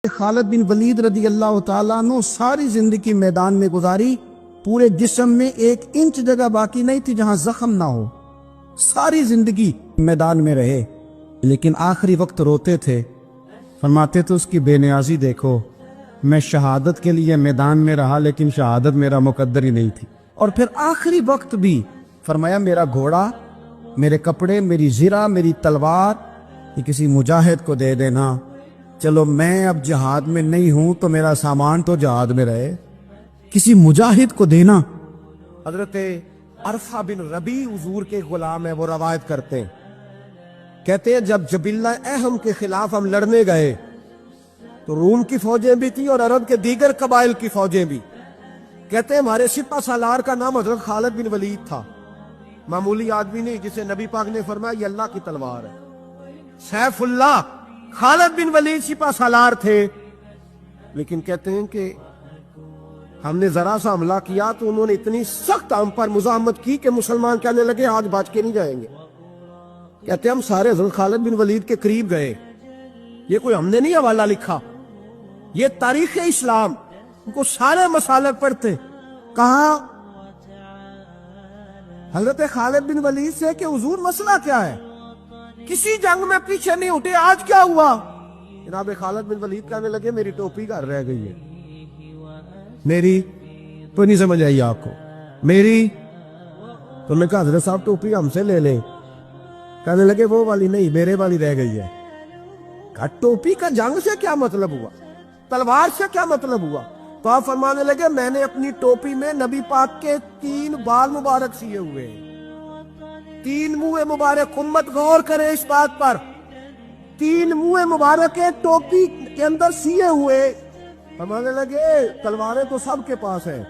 خالد بن ولید رضی اللہ تعالیٰ عنہ ساری زندگی میدان میں گزاری، پورے جسم میں 1 انچ جگہ باقی نہیں تھی جہاں زخم نہ ہو، ساری زندگی میدان میں رہے، لیکن آخری وقت روتے تھے، فرماتے تھے اس کی بے نیازی دیکھو، میں شہادت کے لیے میدان میں رہا لیکن شہادت میرا مقدر ہی نہیں تھی۔ اور پھر آخری وقت بھی فرمایا میرا گھوڑا، میرے کپڑے، میری زرہ، میری تلوار یہ کسی مجاہد کو دے دینا، چلو میں اب جہاد میں نہیں ہوں تو میرا سامان تو جہاد میں رہے، کسی مجاہد کو دینا۔ حضرت عرفہ بن ربیع حضور کے غلام ہیں، وہ روایت کرتے ہیں، کہتے ہیں جب جبلہ اہم کے خلاف ہم لڑنے گئے تو روم کی فوجیں بھی تھیں اور عرب کے دیگر قبائل کی فوجیں بھی، کہتے ہیں ہمارے سپہ سالار کا نام حضرت خالد بن ولید تھا، معمولی آدمی نہیں جسے نبی پاک نے فرمایا یہ اللہ کی تلوار ہے، سیف اللہ خالد بن ولید سپہ سالار تھے، لیکن کہتے ہیں کہ ہم نے ذرا سا حملہ کیا تو انہوں نے اتنی سخت ہم پر مزاحمت کی کہ مسلمان کہنے لگے آج بچ کے نہیں جائیں گے۔ کہتے ہیں ہم سارے حضرت خالد بن ولید کے قریب گئے، یہ کوئی ہم نے نہیں حوالہ لکھا، یہ تاریخ اسلام، ان کو سارے مسالک پڑھتے، کہا حضرت خالد بن ولید سے کہ حضور مسئلہ کیا ہے، کسی جنگ میں پیچھے نہیں اٹھے، آج کیا ہوا؟ جناب خالد بن ولید کہنے لگے میری ٹوپی گھر رہ گئی ہے، میری تو نہیں سمجھ آئی آپ کو، میری تو نے کہا حضرت صاحب ٹوپی ہم سے لے لیں، کہنے لگے وہ والی نہیں میرے والی رہ گئی ہے۔ کہا ٹوپی کا جنگ سے کیا مطلب ہوا، تلوار سے کیا مطلب ہوا؟ تو آپ فرمانے لگے میں نے اپنی ٹوپی میں نبی پاک کے 3 بال مبارک سیے ہوئے ہیں، 3 منہ مبارک، امت غور کرے اس بات پر، 3 منہ مبارک ٹوپی کے اندر سیے ہوئے، فرمانے لگے تلواریں تو سب کے پاس ہیں،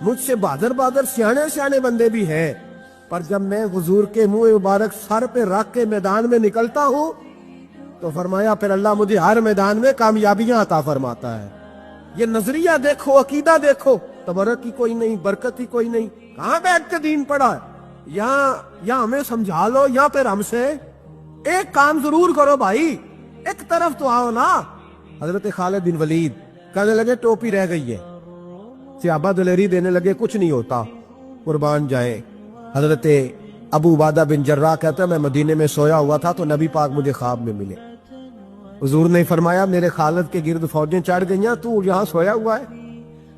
مجھ سے بہادر سیانے بندے بھی ہیں، پر جب میں حضور کے منہ مبارک سر پہ رکھ کے میدان میں نکلتا ہوں تو فرمایا پھر اللہ مجھے ہر میدان میں کامیابیاں عطا فرماتا ہے۔ یہ نظریہ دیکھو، عقیدہ دیکھو، تبرک کی کوئی نہیں، برکت ہی کوئی نہیں، کہاں بیٹھ کے دین پڑھا ہے؟ یا ہمیں سمجھا لو یا پھر ہم سے ایک کام ضرور کرو بھائی، ایک طرف تو آؤ نا۔ حضرت خالد بن ولید کہنے لگے ٹوپی رہ گئی ہے، صحابہ دلیری دینے لگے کچھ نہیں ہوتا، قربان جائے۔ حضرت ابو عبیدہ بن جراح کہتا ہے میں مدینے میں سویا ہوا تھا تو نبی پاک مجھے خواب میں ملے، حضور نے فرمایا میرے خالد کے گرد فوجیں چڑھ گئیں، تو یہاں سویا ہوا ہے،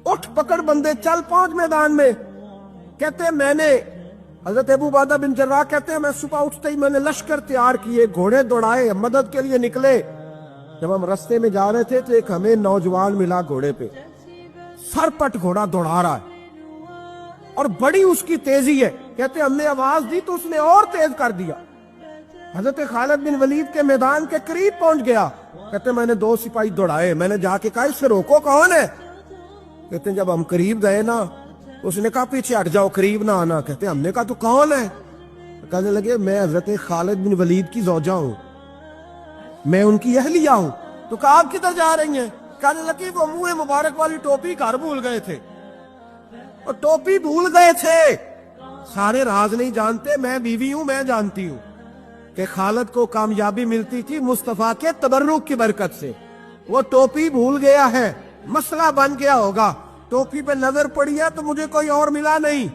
اٹھ پکڑ بندے چل پہنچ میدان میں۔ کہتے ہیں میں نے، حضرت ابو عبیدہ بن جراح کہتے ہیں میں صبح اٹھتے ہی میں نے لشکر تیار کیے، گھوڑے دوڑائے، مدد کے لیے نکلے، جب ہم رستے میں جا رہے تھے تو ایک ہمیں نوجوان ملا گھوڑے پہ، سر پٹ گھوڑا دوڑا رہا ہے اور بڑی اس کی تیزی ہے، کہتے ہم نے آواز دی تو اس نے اور تیز کر دیا، حضرت خالد بن ولید کے میدان کے قریب پہنچ گیا، کہتے میں نے 2 سپاہی دوڑائے، میں نے جا کے کہا اس سے روکو کون ہے؟ کہتے ہیں جب ہم قریب گئے نا اس نے کہا پیچھے ہٹ جاؤ قریب نہ آنا، کہتے ہم نے کہا تو کون ہے؟ کہنے لگے میں حضرت خالد بن ولید کی زوجہ ہوں، میں ان کی اہلیہ ہوں۔ تو کہا آپ کدھر جا رہی ہیں؟ کہنے لگی وہ منہ مبارک والی ٹوپی گھر بھول گئے تھے، اور ٹوپی بھول گئے تھے، سارے راز نہیں جانتے، میں بیوی ہوں، میں جانتی ہوں کہ خالد کو کامیابی ملتی تھی مصطفیٰ کے تبرک کی برکت سے، وہ ٹوپی بھول گیا ہے، مسئلہ بن گیا ہوگا، ٹوپی پہ نظر پڑی ہے تو مجھے کوئی اور ملا نہیں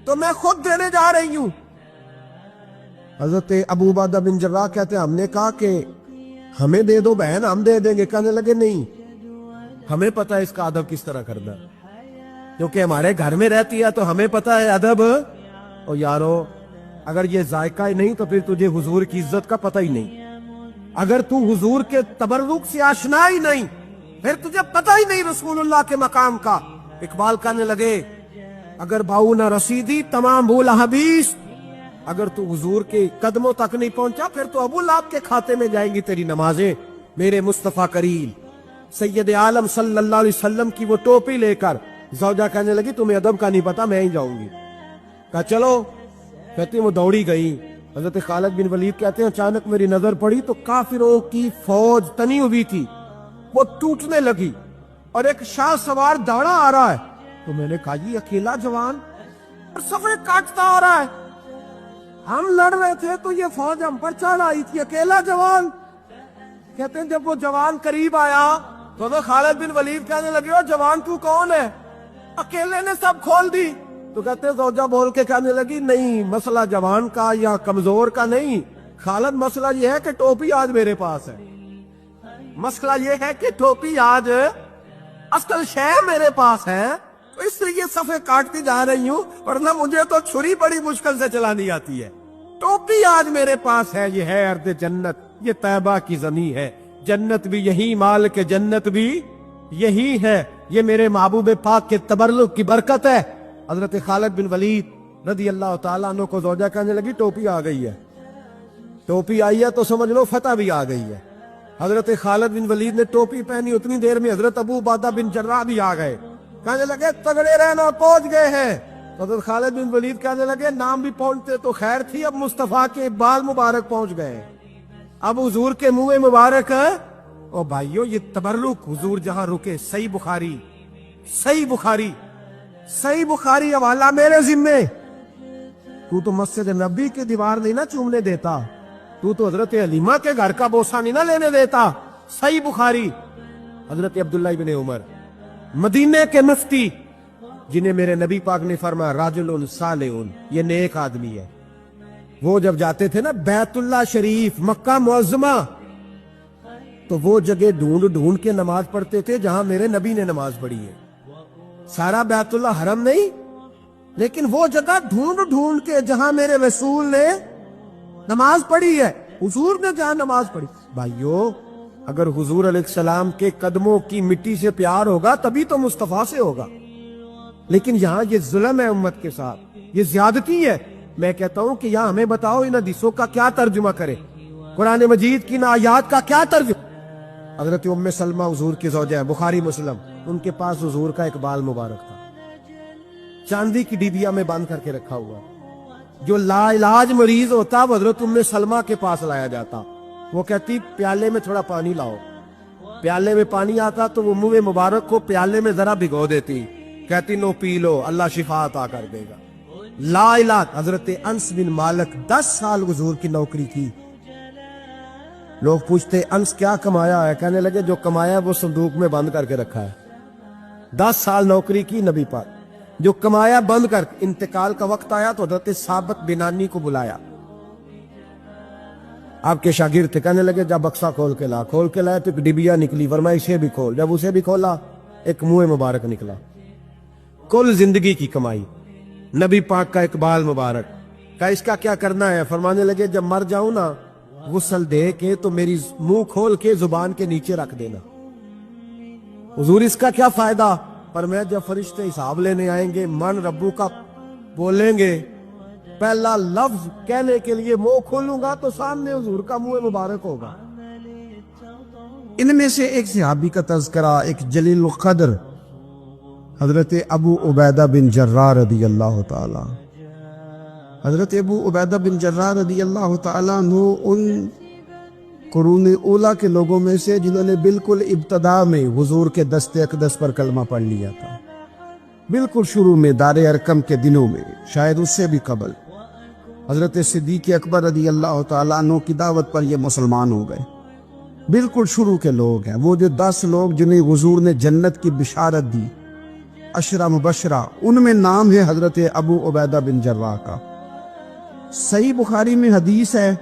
تو میں خود دینے جا رہی ہوں۔ حضرت ابو عبیدہ بن جراح کہتے ہیں ہم نے کہا کہ ہمیں دے دو بہن، ہم دے دیں گے، کہنے لگے نہیں ہمیں پتہ ہے اس کا ادب کس طرح کرنا، کیونکہ ہمارے گھر میں رہتی ہے تو ہمیں پتہ ہے ادب۔ اور یارو اگر یہ ذائقہ ہی نہیں تو پھر تجھے حضور کی عزت کا پتہ ہی نہیں، اگر تو حضور کے تبرک سے آشنا ہی نہیں پھر تجھے پتہ ہی نہیں رسول اللہ کے مقام کا۔ اقبال کہنے لگے اگر بھاؤ نہ رسیدی تمام بھول حبیث، اگر تو حضور کے قدموں تک نہیں پہنچا پھر تو ابو لہب کے کھاتے میں جائیں گی تیری نمازیں۔ میرے مصطفیٰ کریم سید عالم صلی اللہ علیہ وسلم کی وہ ٹوپی لے کر زوجہ کہنے لگی تمہیں ادب کا نہیں پتا، میں ہی جاؤں گی۔ کہا چلو، کہتے ہیں وہ دوڑی گئی۔ حضرت خالد بن ولید کہتے ہیں اچانک میری نظر پڑی تو کافروں کی فوج تنی ہوئی تھی، وہ ٹوٹنے لگی اور ایک شاہ سوار دوڑا آ رہا ہے، تو میں نے کہا یہ اکیلا جوان اور صفے کاٹتا آ رہا ہے، ہم لڑ رہے تھے تو یہ فوج ہم پر چڑھ آئی تھی، اکیلا جوان۔ کہتے ہیں جب وہ جوان قریب آیا تو خالد بن ولید کہنے لگے او جوان تو کون ہے؟ اکیلے نے سب کھول دی. تو کہتے ہیں زوجہ بول کے کہنے لگی نہیں مسئلہ جوان کا یا کمزور کا نہیں خالد، مسئلہ یہ ہے کہ ٹوپی آج میرے پاس ہے. مسئلہ یہ ہے کہ ٹوپی آج اصل شے میرے پاس ہے، تو اس لیے صفحے کاٹتی جا رہی ہوں، ورنہ مجھے تو چھری بڑی مشکل سے چلانی آتی ہے. ٹوپی آج میرے پاس ہے. یہ ہے ارض جنت، یہ طیبہ کی زمین ہے. جنت بھی یہی، مال کے جنت بھی یہی ہے. یہ میرے محبوب پاک کے تبرک کی برکت ہے. حضرت خالد بن ولید رضی اللہ تعالیٰ عنہ کو زوجہ کہنے لگی ٹوپی آ گئی ہے. ٹوپی آئی ہے تو سمجھ لو فتح بھی آ گئی ہے. حضرت خالد بن ولید نے ٹوپی پہنی، اتنی دیر میں حضرت ابو عبیدہ بن جراح بھی آ گئے. کہنے لگے تگڑے رہنا، پہنچ گئے ہیں. حضرت خالد بن ولید کہنے لگے نام بھی پہنچتے تو خیر تھی، اب مصطفیٰ کے بال مبارک پہنچ گئے، اب حضور کے منہ مبارک ہے. او بھائیو یہ تبرک حضور جہاں رکے. صحیح بخاری، صحیح بخاری، صحیح بخاری حوالہ میرے ذمے. تو مسجد نبی کی دیوار نہیں نا چومنے دیتا، تو حضرت حلیمہ کے گھر کا بوسہ نہیں نہ لینے دیتا. صحیح بخاری. حضرت عبداللہ بن عمر مدینے کے مفتی، جنہیں میرے نبی پاک نے فرمایا راجل صالح، یہ نیک آدمی ہے. وہ جب جاتے تھے نا بیت اللہ شریف مکہ معظمہ، تو وہ جگہ ڈھونڈ ڈھونڈ کے نماز پڑھتے تھے جہاں میرے نبی نے نماز پڑھی ہے. سارا بیت اللہ حرم نہیں، لیکن وہ جگہ ڈھونڈ ڈھونڈ کے جہاں میرے رسول نے نماز پڑھی ہے، حضور نے جہاں نماز پڑھی. بھائیو اگر حضور علیہ السلام کے قدموں کی مٹی سے پیار ہوگا تبھی تو مصطفیٰ سے ہوگا. لیکن یہاں یہ ظلم ہے امت کے ساتھ، یہ زیادتی ہے. میں کہتا ہوں کہ یہاں ہمیں بتاؤ ان حدیثوں کا کیا ترجمہ کرے، قرآن مجید کی ان آیات کا کیا ترجمہ. حضرت ام سلمہ حضور کی زوجہ ہے، بخاری مسلم. ان کے پاس حضور کا ایک بال مبارک تھا، چاندی کی ڈیبیا میں باندھ کر کے رکھا ہوا. جو لا علاج مریض ہوتا وہ حضرت ام سلمہ کے پاس لایا جاتا. وہ کہتی پیالے میں تھوڑا پانی لاؤ. پیالے میں پانی آتا تو وہ منہ مبارک کو پیالے میں ذرا بھگو دیتی، کہتی نو پی لو، اللہ شفا عطا کر دے گا. لا علاج. حضرت انس بن مالک 10 سال حضور کی نوکری کی. لوگ پوچھتے انس کیا کمایا ہے؟ کہنے لگے جو کمایا ہے وہ صندوق میں بند کر کے رکھا ہے. 10 سال نوکری کی نبی پاک، جو کمایا بند کر. انتقال کا وقت آیا تو حضرت ثابت بنانی کو بلایا، آپ کے شاگرد تھے. کہنے لگے جب بکسا کھول کے لا. کھول کے لائے تو ایک ڈبیا نکلی، فرمایا اسے بھی کھول. جب اسے بھی کھولا ایک منہ مبارک نکلا. کل زندگی کی کمائی، نبی پاک کا اقبال مبارک. کہا اس کا کیا کرنا ہے؟ فرمانے لگے جب مر جاؤں نا غسل دے کے تو میری منہ کھول کے زبان کے نیچے رکھ دینا. حضور اس کا کیا فائدہ؟ پر میں جب فرشتے حساب لینے آئیں گے من ربو کا بولیں گے، پہلا لفظ کہنے کے لیے منہ کھولوں گا تو سامنے حضور کا منہ مبارک ہوگا. ان میں سے ایک صحابی کا تذکرہ، ایک جلیل القدر حضرت ابو عبیدہ بن جراح رضی اللہ تعالی. حضرت ابو عبیدہ بن جراح رضی اللہ تعالیٰ عنہ ان قرون اولا کے لوگوں میں سے جنہوں نے بالکل ابتدا میں حضور کے دست اقدس پر کلمہ پڑھ لیا تھا. بالکل شروع میں دار ارقم کے دنوں میں، شاید اس سے بھی قبل حضرت صدیق اکبر رضی اللہ تعالیٰ عنہ کی دعوت پر یہ مسلمان ہو گئے. بالکل شروع کے لوگ ہیں وہ، جو 10 لوگ جنہیں حضور نے جنت کی بشارت دی، 10 مبشرہ، ان میں نام ہے حضرت ابو عبیدہ بن جراح کا. صحیح بخاری میں حدیث ہے،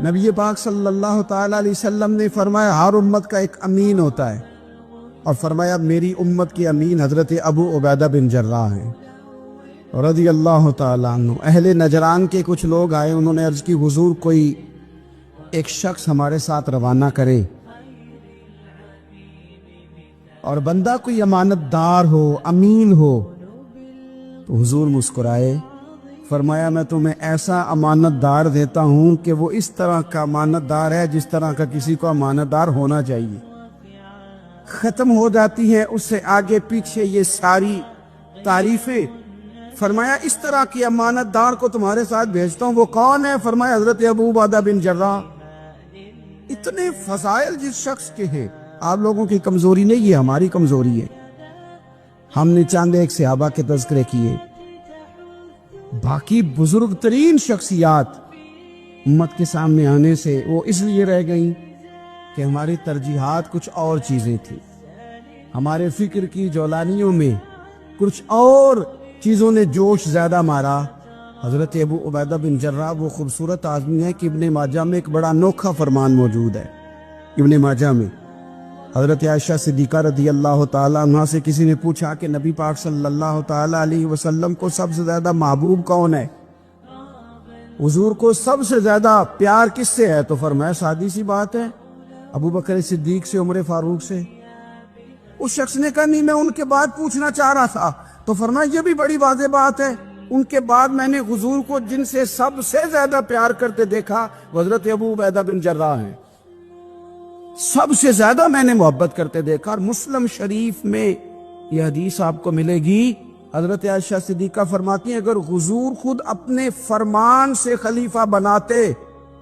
نبی پاک صلی اللہ تعالی علیہ وسلم نے فرمایا ہر امت کا ایک امین ہوتا ہے، اور فرمایا میری امت کے امین حضرت ابو عبیدہ بن جراح ہیں رضی اللہ تعالیٰ عنہ. اہل نجران کے کچھ لوگ آئے، انہوں نے عرض کی حضور کوئی ایک شخص ہمارے ساتھ روانہ کرے، اور بندہ کوئی امانت دار ہو، امین ہو. تو حضور مسکرائے، فرمایا میں تمہیں ایسا امانت دار دیتا ہوں کہ وہ اس طرح کا امانت دار ہے جس طرح کا کسی کو امانت دار ہونا چاہیے. ختم ہو جاتی ہیں اس سے آگے پیچھے یہ ساری تعریفیں. فرمایا اس طرح کی امانت دار کو تمہارے ساتھ بھیجتا ہوں. وہ کون ہے؟ فرمایا حضرت ابو عبیدہ بن جراح. اتنے فضائل جس شخص کے ہیں. آپ لوگوں کی کمزوری نہیں، یہ ہماری کمزوری ہے. ہم نے چاند ایک صحابہ کے تذکرے کیے، باقی بزرگ ترین شخصیات امت کے سامنے آنے سے وہ اس لیے رہ گئیں کہ ہماری ترجیحات کچھ اور چیزیں تھیں، ہمارے فکر کی جولانیوں میں کچھ اور چیزوں نے جوش زیادہ مارا۔ حضرت ابو عبیدہ بن جراح وہ خوبصورت آدمی ہے کہ ابن ماجہ میں ایک بڑا انوکھا فرمان موجود ہے۔ ابن ماجہ میں حضرت عائشہ صدیقہ رضی اللہ تعالیٰ عنہ سے کسی نے پوچھا کہ نبی پاک صلی اللہ تعالیٰ علیہ وسلم کو سب سے زیادہ محبوب کون ہے، حضور کو سب سے زیادہ پیار کس سے ہے؟ تو فرمایا سادی سی بات ہے، ابو بکر صدیق سے، عمر فاروق سے۔ اس شخص نے کہا نہیں، میں ان کے بعد پوچھنا چاہ رہا تھا۔ تو فرمایا یہ بھی بڑی واضح بات ہے، ان کے بعد میں نے حضور کو جن سے سب سے زیادہ پیار کرتے دیکھا وہ حضرت ابو عبیدہ بن جراح ہیں، سب سے زیادہ میں نے محبت کرتے دیکھا۔ اور مسلم شریف میں یہ حدیث آپ کو ملے گی، حضرت عائشہ صدیقہ فرماتی ہیں اگر حضور خود اپنے فرمان سے خلیفہ بناتے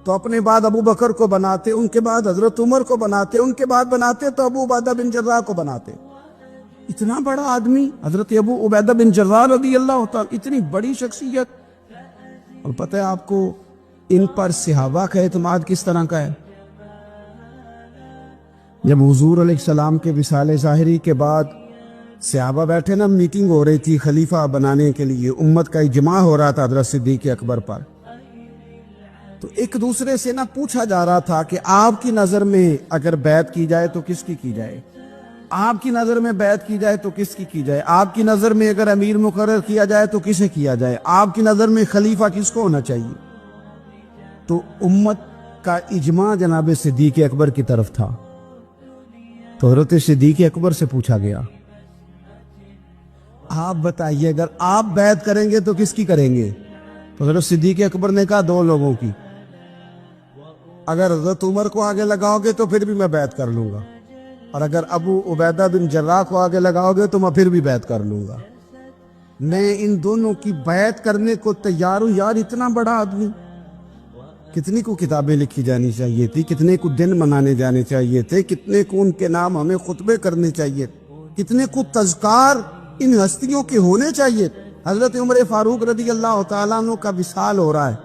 تو اپنے بعد ابو بکر کو بناتے، ان کے بعد حضرت عمر کو بناتے، ان کے بعد بناتے تو ابو عبیدہ بن جراح کو بناتے۔ اتنا بڑا آدمی حضرت ابو عبیدہ بن جراح رضی اللہ تعالی، اتنی بڑی شخصیت۔ اور پتہ ہے آپ کو ان پر صحابہ کا اعتماد کس طرح کا ہے؟ جب حضور علیہ السلام کے وصال ظاہری کے بعد صحابہ بیٹھے نا، میٹنگ ہو رہی تھی خلیفہ بنانے کے لیے، امت کا اجماع ہو رہا تھا حضرت صدیق اکبر پر، تو ایک دوسرے سے نہ پوچھا جا رہا تھا کہ آپ کی نظر میں اگر بیعت کی جائے تو کس کی جائے، آپ کی نظر میں بیعت کی جائے تو کس کی جائے، آپ کی نظر میں اگر امیر مقرر کیا جائے تو کسے کیا جائے، آپ کی نظر میں خلیفہ کس کو ہونا چاہیے؟ تو امت کا اجماع جناب صدیق اکبر کی طرف تھا۔ تو حضرت صدیق اکبر سے پوچھا گیا آپ بتائیے اگر آپ بیعت کریں گے تو کس کی کریں گے؟ تو حضرت صدیق اکبر نے کہا دو لوگوں کی، اگر حضرت عمر کو آگے لگاؤ گے تو پھر بھی میں بیعت کر لوں گا، اور اگر ابو عبیدہ بن جراح کو آگے لگاؤ گے تو میں پھر بھی بیعت کر لوں گا۔ میں ان دونوں کی بیعت کرنے کو تیار ہوں۔ یار اتنا بڑا آدمی، کتنی کو کتابیں لکھی جانی چاہیے تھی، کتنے کو دن منانے جانے چاہیے تھے، کتنے کو ان کے نام ہمیں خطبے کرنے چاہیے، کتنے کو تذکار ان ہستیوں کے ہونے چاہیے۔ حضرت عمر فاروق رضی اللہ تعالیٰ عنہ کا وصال ہو رہا ہے،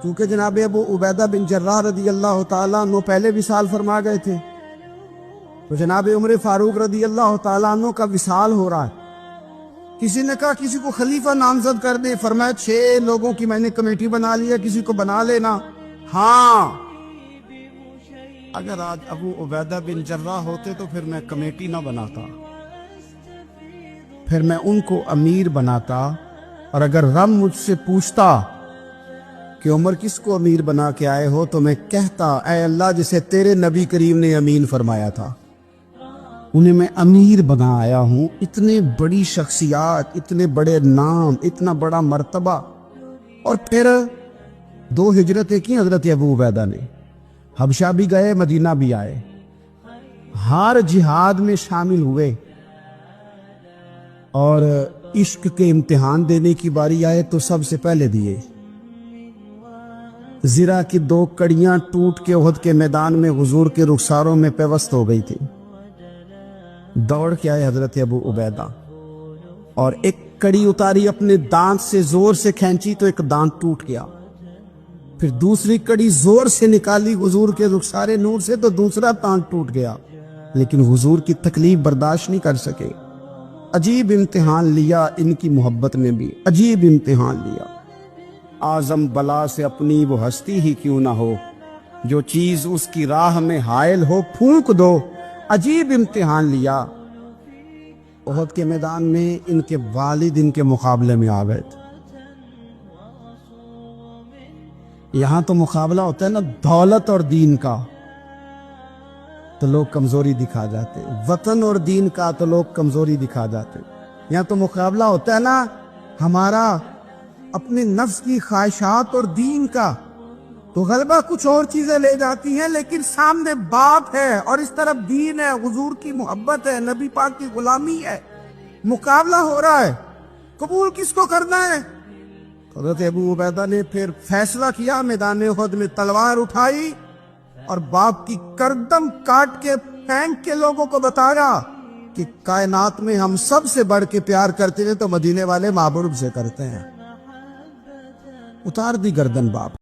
کیونکہ جناب ابو عبیدہ بن جراح رضی اللہ تعالیٰ عنہ پہلے وصال فرما گئے تھے، تو جناب عمر فاروق رضی اللہ تعالیٰ عنہ کا وصال ہو رہا ہے۔ کسی نے کہا کسی کو خلیفہ نامزد کر دے، فرمایا 6 لوگوں کی میں نے کمیٹی بنا لی ہے، کسی کو بنا لینا۔ ہاں اگر آج ابو عبیدہ بن جراح ہوتے تو پھر میں کمیٹی نہ بناتا، پھر میں ان کو امیر بناتا، اور اگر رب مجھ سے پوچھتا کہ عمر کس کو امیر بنا کے آئے ہو تو میں کہتا اے اللہ جسے تیرے نبی کریم نے امین فرمایا تھا انہیں میں امیر بنا آیا ہوں۔ اتنے بڑی شخصیات، اتنے بڑے نام، اتنا بڑا مرتبہ، اور پھر 2 ہجرتیں کی حضرت ابو عبیدہ نے، حبشہ بھی گئے، مدینہ بھی آئے، ہر جہاد میں شامل ہوئے، اور عشق کے امتحان دینے کی باری آئے تو سب سے پہلے دیے۔ زرہ کی 2 کڑیاں ٹوٹ کے احد کے میدان میں حضور کے رخساروں میں پیوست ہو گئی تھی، دوڑ کے آئے حضرت ابو عبیدہ، اور ایک کڑی اتاری، اپنے دانت سے زور سے کھینچی تو ایک دانت ٹوٹ گیا، پھر دوسری کڑی زور سے نکالی حضور کے رخسارے نور سے تو دوسرا دانت ٹوٹ گیا، لیکن حضور کی تکلیف برداشت نہیں کر سکے۔ عجیب امتحان لیا ان کی محبت نے بھی، عجیب امتحان لیا۔ اعظم بلا سے اپنی وہ ہستی ہی کیوں نہ ہو، جو چیز اس کی راہ میں حائل ہو پھونک دو۔ عجیب امتحان لیا۔ احد کے میدان میں ان کے والد ان کے مقابلے میں آ گئے تھے۔ یہاں تو مقابلہ ہوتا ہے نا دولت اور دین کا، تو لوگ کمزوری دکھا جاتے، وطن اور دین کا تو لوگ کمزوری دکھا جاتے۔ یہاں تو مقابلہ ہوتا ہے نا ہمارا اپنے نفس کی خواہشات اور دین کا، تو غلبہ کچھ اور چیزیں لے جاتی ہیں، لیکن سامنے باپ ہے اور اس طرف دین ہے، حضور کی محبت ہے، نبی پاک کی غلامی ہے، مقابلہ ہو رہا ہے، قبول کس کو کرنا ہے؟ حضرت ابو عبیدہ نے پھر فیصلہ کیا، میدان احد میں تلوار اٹھائی اور باپ کی گردن کاٹ کے پھینک کے لوگوں کو بتایا کہ کائنات میں ہم سب سے بڑھ کے پیار کرتے ہیں تو مدینے والے مابرب سے کرتے ہیں۔ اتار دی گردن باپ۔